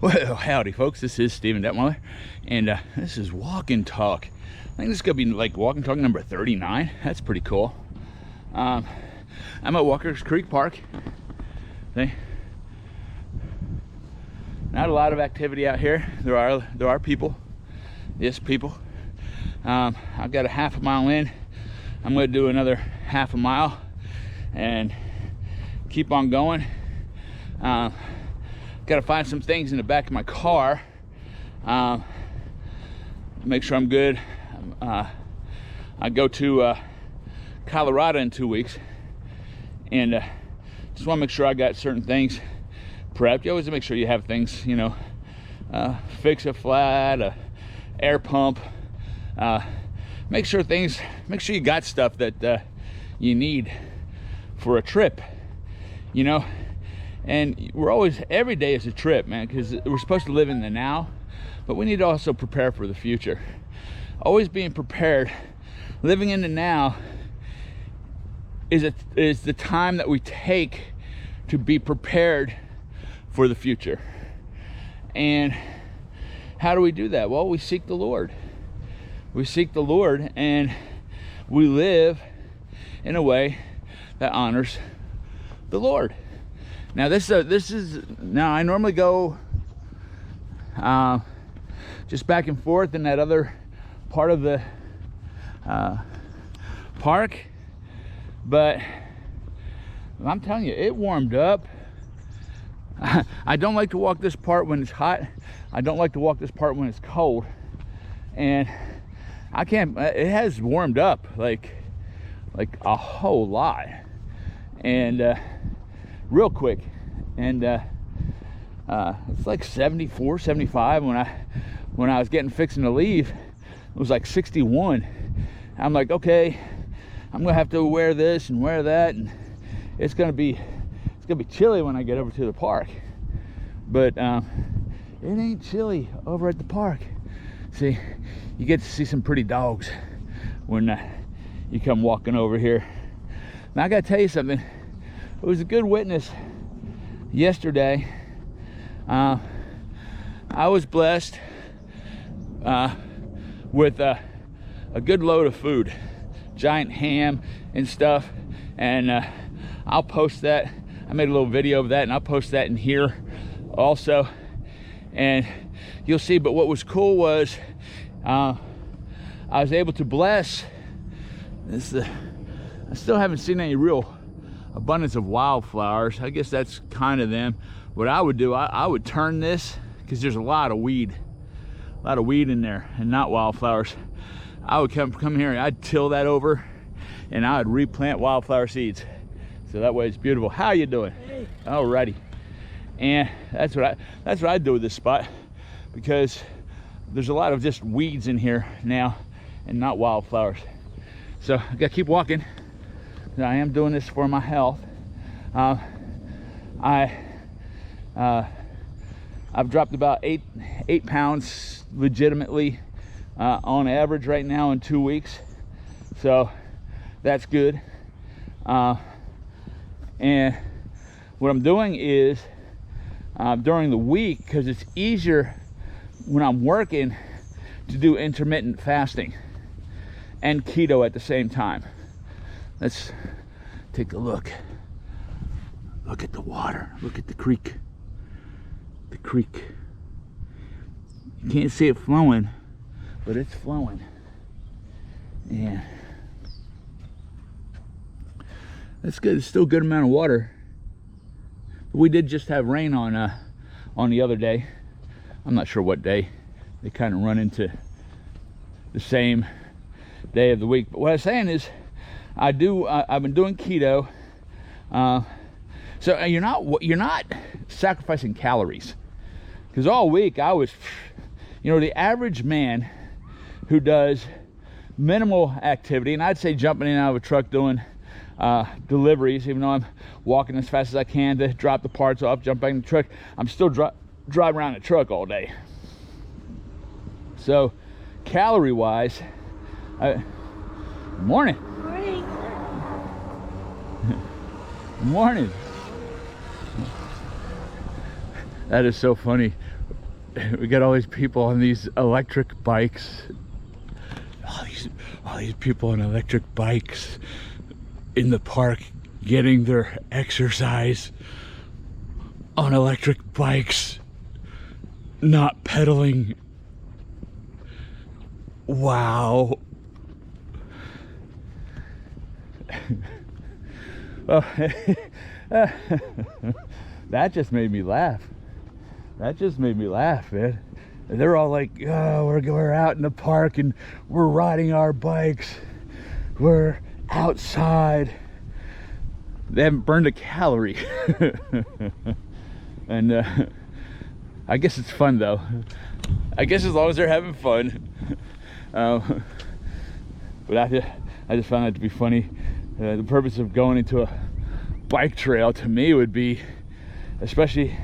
Well, howdy folks, this is Venmo Dettweiler, and this is Walk and Talk. I think this is going to be like Walk and Talk number 39. That's pretty cool. I'm at Walker's Creek Park. See? Not a lot of activity out here. There are people. Yes, people. I've got a half a mile in. I'm going to do another half a mile and keep on going. Got to find some things in the back of my car. Make sure I'm good. I go to Colorado in 2 weeks, and just want to make sure I got certain things prepped. You always make sure you have things, you know, fix a flat, a air pump. Make sure you got stuff that you need for a trip, you know. And we're always, every day is a trip, man, because we're supposed to live in the now, but we need to also prepare for the future. Always being prepared, living in the now is the time that we take to be prepared for the future. And how do we do that? Well, we seek the Lord. We seek the Lord, and we live in a way that honors the Lord. Now now I normally go just back and forth in that other part of the park, but I'm telling you, it warmed up. I don't like to walk this part when it's hot. I don't like to walk this part when it's cold, and I can't. It has warmed up like a whole lot, and real quick. And it's like 74, 75. When I was fixing to leave, it was like 61. I'm like, okay, I'm gonna have to wear this and wear that, and it's gonna be chilly when I get over to the park. But it ain't chilly over at the park. See, you get to see some pretty dogs when you come walking over here. Now I gotta tell you something. It was a good witness yesterday. I was blessed with a good load of food, giant ham and stuff, and I'll post that. I made a little video of that, and I'll post that in here also, and you'll see. But what was cool was I was able to bless this. I still haven't seen any real abundance of wildflowers. I guess that's kind of them. What I would do, I would turn this, because there's a lot of weed in there and not wildflowers. I would come here and I'd till that over, and I would replant wildflower seeds, so that way it's beautiful. How you doing? Hey. Alrighty. And that's what I do with this spot, because there's a lot of just weeds in here now and not wildflowers. So I gotta keep walking. I am doing this for my health. I've dropped about eight pounds legitimately on average right now in 2 weeks, so that's good. And what I'm doing is during the week, because it's easier when I'm working to do intermittent fasting and keto at the same time. Let's take a look. Look at the water. Look at the creek. The creek. You can't see it flowing, but it's flowing. Yeah. That's good. It's still a good amount of water. But we did just have rain on the other day. I'm not sure what day. They kind of run into the same day of the week. But what I was saying is, I've been doing keto, so you're not sacrificing calories, because all week I was, you know, the average man who does minimal activity, and I'd say jumping in and out of a truck doing deliveries, even though I'm walking as fast as I can to drop the parts off, jump back in the truck, I'm still driving around the truck all day. So calorie wise, morning. Morning. That is so funny. we got all these people on these electric bikes. All these people on electric bikes in the park getting their exercise on electric bikes, not pedaling. Wow. Well, that just made me laugh. That just made me laugh, man. They're all like, oh, we're out in the park and we're riding our bikes. We're outside. They haven't burned a calorie. And I guess it's fun though. I guess as long as they're having fun. But I just found that to be funny. The purpose of going into a bike trail to me would be, especially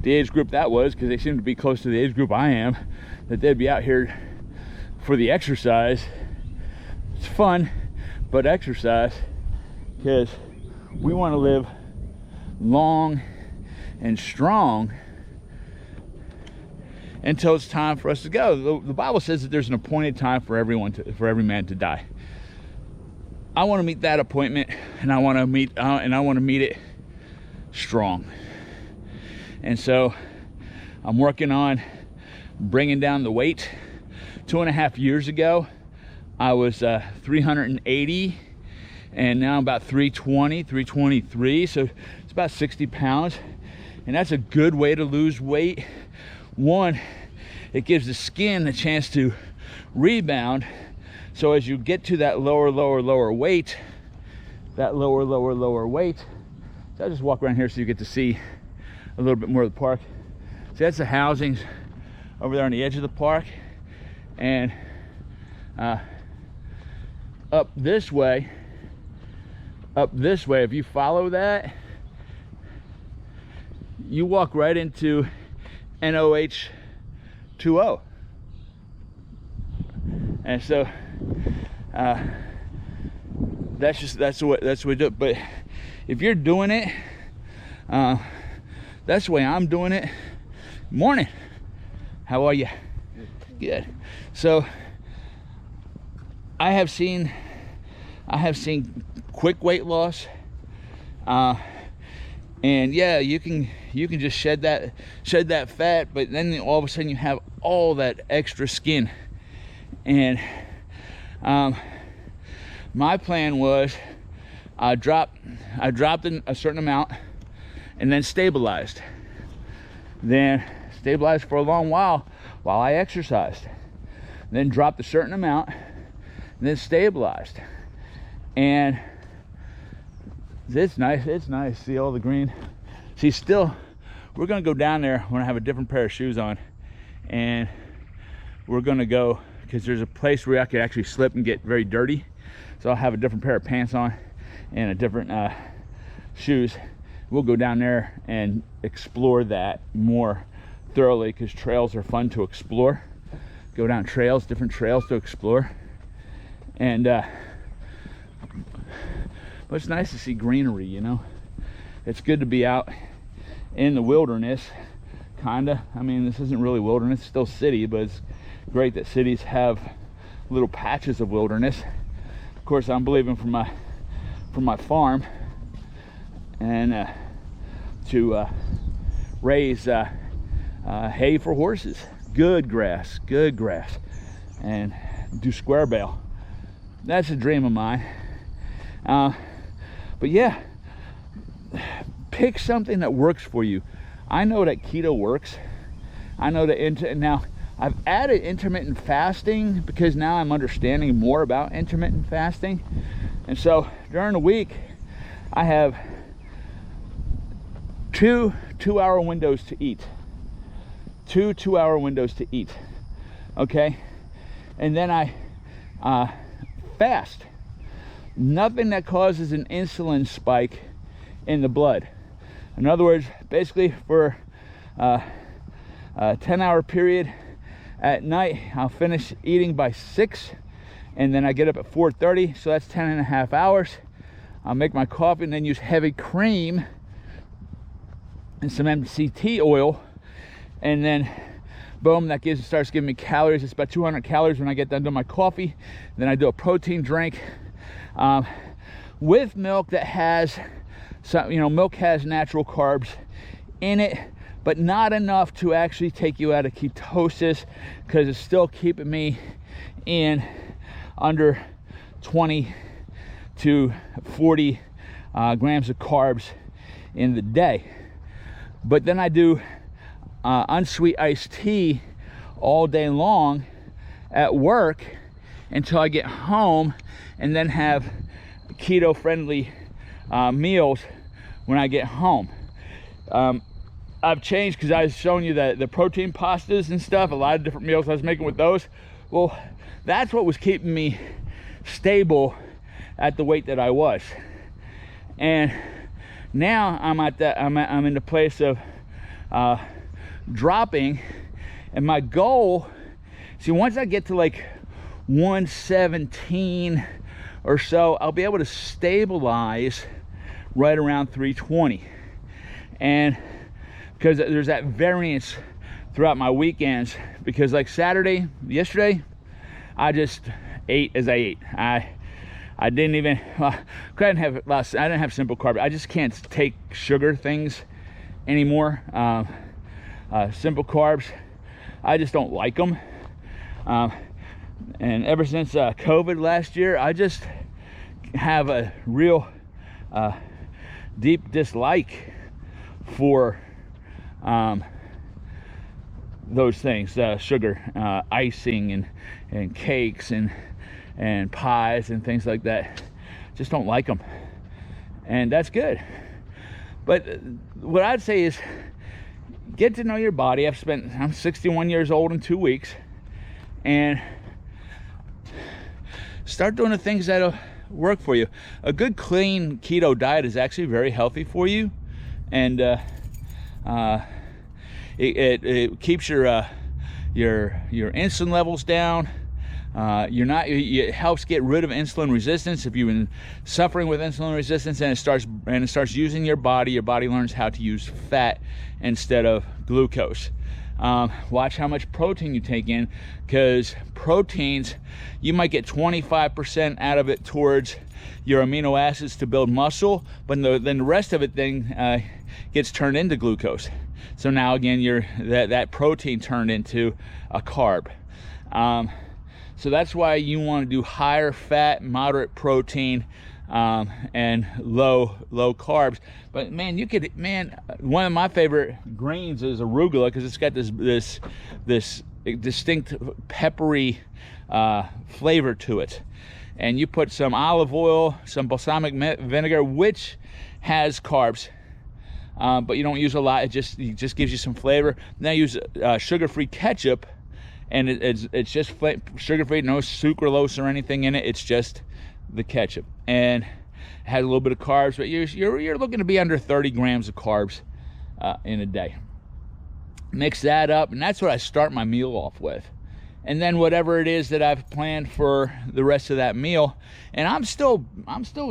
the age group that was, because they seem to be close to the age group I am, that they'd be out here for the exercise. It's fun, but exercise, because we want to live long and strong until it's time for us to go. The Bible says that there's an appointed time for every man to die. I want to meet that appointment, and I want to meet it strong. And so I'm working on bringing down the weight. 2.5 years ago, I was 380, and now I'm about 320, 323. So it's about 60 pounds, and that's a good way to lose weight. One, it gives the skin a chance to rebound. So as you get to that lower weight, so I'll just walk around here so you get to see a little bit more of the park. See, that's the housings over there on the edge of the park. And up this way, if you follow that, you walk right into NOH2O. And so that's what we do. But if you're doing it, that's the way I'm doing it. Morning. How are you? Good. So I have seen quick weight loss. And yeah, you can just shed that fat, but then all of a sudden you have all that extra skin. And my plan was I dropped in a certain amount and then stabilized for a long while I exercised, then dropped a certain amount and then stabilized. And it's nice. See all the green. See, still we're gonna go down there when I have a different pair of shoes on, and we're gonna go, because there's a place where I could actually slip and get very dirty. So I'll have a different pair of pants on and a different shoes. We'll go down there and explore that more thoroughly, because trails are fun to explore. Go down trails, different trails to explore. And but it's nice to see greenery, you know. It's good to be out in the wilderness, kinda. I mean, this isn't really wilderness, it's still city, but it's great that cities have little patches of wilderness. Of course, I'm believing from my farm, and to raise hay for horses, good grass, and do square bale. That's a dream of mine. But yeah, pick something that works for you. I know that keto works. I know that now I've added intermittent fasting, because now I'm understanding more about intermittent fasting. And so during the week, I have two 2-hour windows to eat. Two 2-hour windows to eat. Okay? And then I fast. Nothing that causes an insulin spike in the blood. In other words, basically for a 10-hour period at night, I'll finish eating by 6, and then I get up at 4:30, so that's 10.5 hours. I'll make my coffee and then use heavy cream and some MCT oil, and then Boom, that starts giving me calories. It's about 200 calories when I get done doing my coffee. Then I do a protein drink with milk that has some, milk has natural carbs in it, but not enough to actually take you out of ketosis, because it's still keeping me in under 20 to 40 grams of carbs in the day. But then I do unsweet iced tea all day long at work until I get home, and then have keto friendly meals when I get home. I've changed, because I was showing you the protein pastas and stuff, a lot of different meals I was making with those. Well, that's what was keeping me stable at the weight that I was. And now I'm in the place of dropping, and my goal, see, once I get to like 117 or so, I'll be able to stabilize right around 320. And because there's that variance throughout my weekends, because like yesterday, I just ate as I ate. I didn't even, I didn't have simple carb. I just can't take sugar things anymore. Simple carbs, I just don't like them. And ever since COVID last year, I just have a real deep dislike for those things, sugar, icing and cakes and pies and things like that. Just don't like them, and that's good. But what I'd say is, get to know your body. I'm 61 years old in 2 weeks, and start doing the things that'll work for you. A good clean keto diet is actually very healthy for you, and it keeps your insulin levels down. It helps get rid of insulin resistance. If you've been suffering with insulin resistance, and it starts using your body learns how to use fat instead of glucose. Watch how much protein you take in, because proteins, you might get 25% out of it towards your amino acids to build muscle, but then the rest of it gets turned into glucose. So now again, that protein turned into a carb. So that's why you want to do higher fat, moderate protein, and low carbs. But man, one of my favorite greens is arugula, because it's got this distinct peppery flavor to it. And you put some olive oil, some balsamic vinegar, which has carbs, but you don't use a lot. It just gives you some flavor. Now use sugar-free ketchup, and it's just sugar-free, no sucralose or anything in it. It's just the ketchup, and it has a little bit of carbs, but you're looking to be under 30 grams of carbs in a day. Mix that up, and that's what I start my meal off with. And then whatever it is that I've planned for the rest of that meal, and I'm still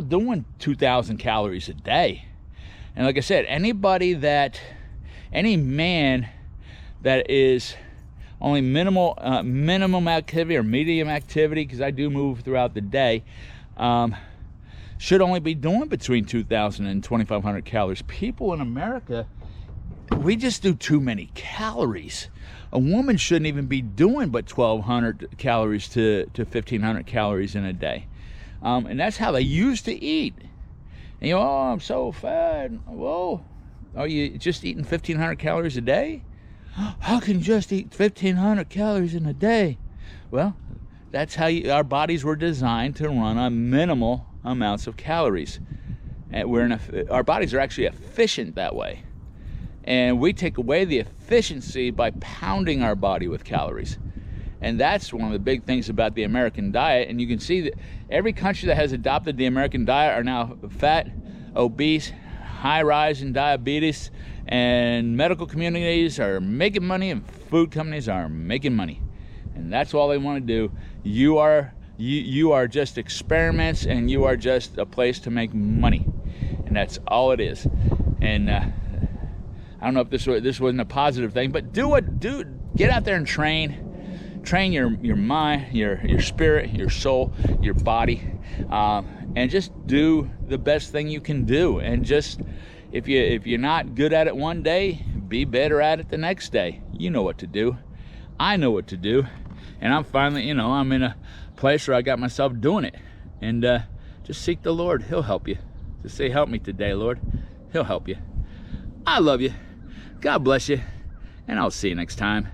doing 2,000 calories a day. And like I said, any man that is only minimum activity or medium activity, because I do move throughout the day, should only be doing between 2,000 and 2,500 calories. People in America, we just do too many calories. A woman shouldn't even be doing but 1,200 calories to 1,500 calories in a day. And that's how they used to eat. And oh, I'm so fat. Whoa, are you just eating 1,500 calories a day? How can you just eat 1,500 calories in a day? Well, that's how our bodies were designed to run on minimal amounts of calories. And our bodies are actually efficient that way. And we take away the efficiency by pounding our body with calories. And that's one of the big things about the American diet. And you can see that every country that has adopted the American diet are now fat, obese, high rise in diabetes, and medical communities are making money, and food companies are making money. And that's all they want to do. You are just experiments, and you are just a place to make money. And that's all it is. And I don't know if this wasn't a positive thing, but get out there and train your mind, your spirit, your soul, your body, and just do the best thing you can do. And just, if you're not good at it one day, be better at it the next day. You know what to do. I know what to do. And I'm finally, I'm in a place where I got myself doing it. And just seek the Lord. He'll help you. Just say, help me today, Lord. He'll help you. I love you. God bless you. And I'll see you next time.